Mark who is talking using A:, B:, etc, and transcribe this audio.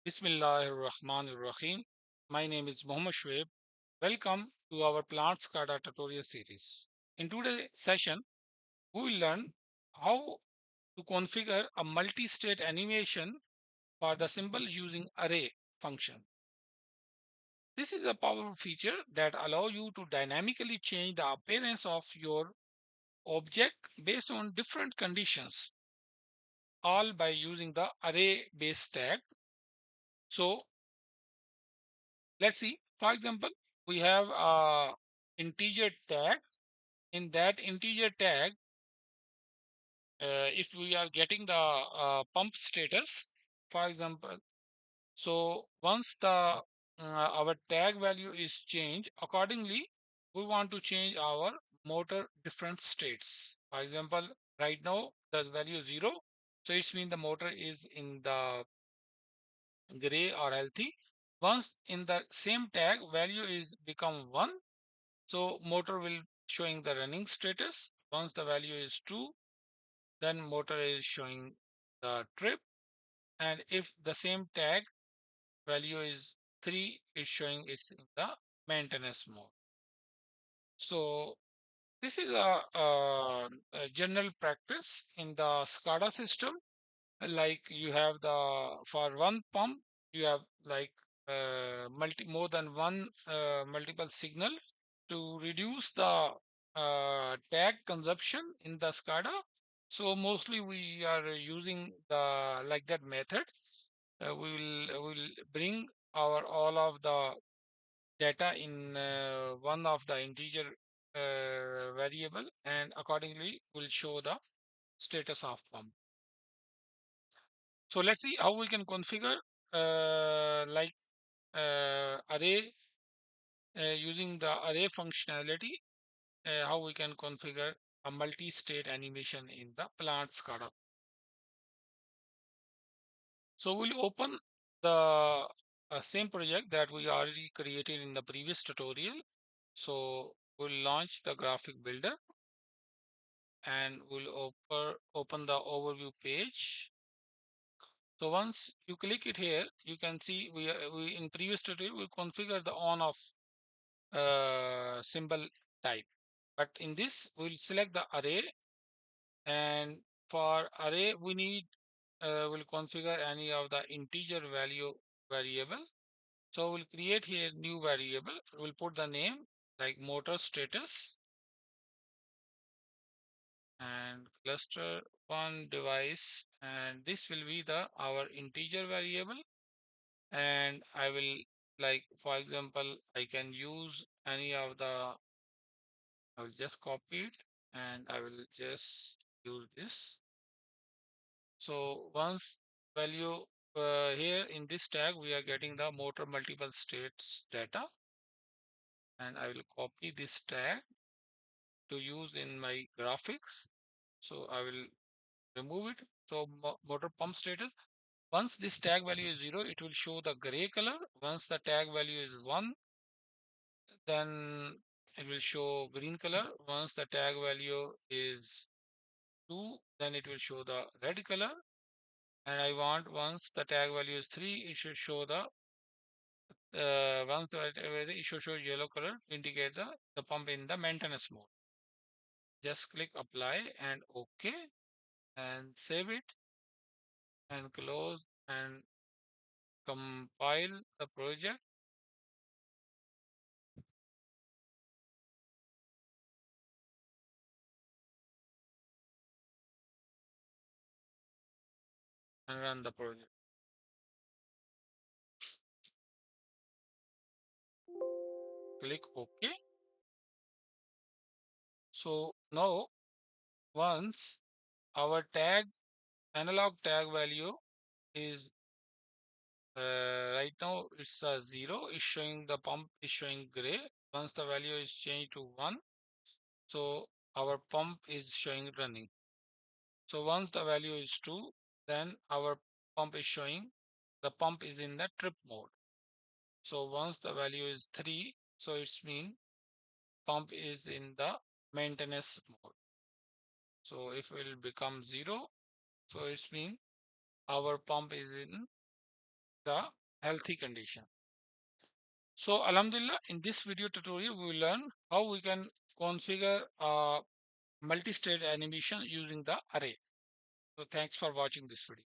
A: Bismillahirrahmanirrahim. My name is Mohammed Shoaib. Welcome to our Plant SCADA tutorial series. In today's session, we will learn how to configure a multi-state animation for the symbol using array function. This is a powerful feature that allows you to dynamically change the appearance of your object based on different conditions, all by using the array-based tag. So let's see. For example, we have a integer tag. In that integer tag, if we are getting the pump status, for example, so once the our tag value is changed, accordingly, we want to change our motor different states. For example, right now the value is 0, so it means the motor is in the gray or healthy. Once in the same tag value is become 1, so motor will showing the running status. Once the value is 2, then motor is showing the trip. And if the same tag value is 3, it's showing it's in the maintenance mode. So this is a general practice in the SCADA system. Like you have the for one pump, you have like more than one multiple signal to reduce the tag consumption in the SCADA. So mostly we are using the like that method. We will bring our all of the data in one of the integer variable, and accordingly will show the status of pump. So let's see how we can configure like array using the array functionality, how we can configure a multi-state animation in the plant SCADA. So we'll open the same project that we already created in the previous tutorial. So we'll launch the graphic builder and we'll open the overview page. So once you click it here, you can see we in previous tutorial we configure the on off symbol type. But in this, we'll select the array, and for array, we'll configure any of the integer value variable. So we'll create here new variable. We'll put the name like motor status and cluster one device, and this will be the our integer variable. And I will like for example, I can use any of the I will just copy it and I will just use this. So once value here in this tag, we are getting the motor multiple states data, and I will copy this tag to use in my graphics. So I will remove it. So motor pump status. Once this tag value is 0, it will show the gray color. Once the tag value is 1, then it will show green color. Once the tag value is 2, then it will show the red color. And I want once the tag value is 3, it should show the it should show yellow color to indicate the pump in the maintenance mode. Just click apply and OK and save it and close and compile the project and run the project. Click OK. So now once our tag analog tag value is right now it's a 0, is showing the pump is showing gray. Once the value is changed to 1, so our pump is showing running. So once the value is 2, then our pump is showing the pump is in the trip mode. So once the value is 3, so it's mean pump is in the maintenance mode. So if it will become 0, so it's mean our pump is in the healthy condition. So Alhamdulillah, in this video tutorial, we will learn how we can configure multi-state animation using the array. So thanks for watching this video.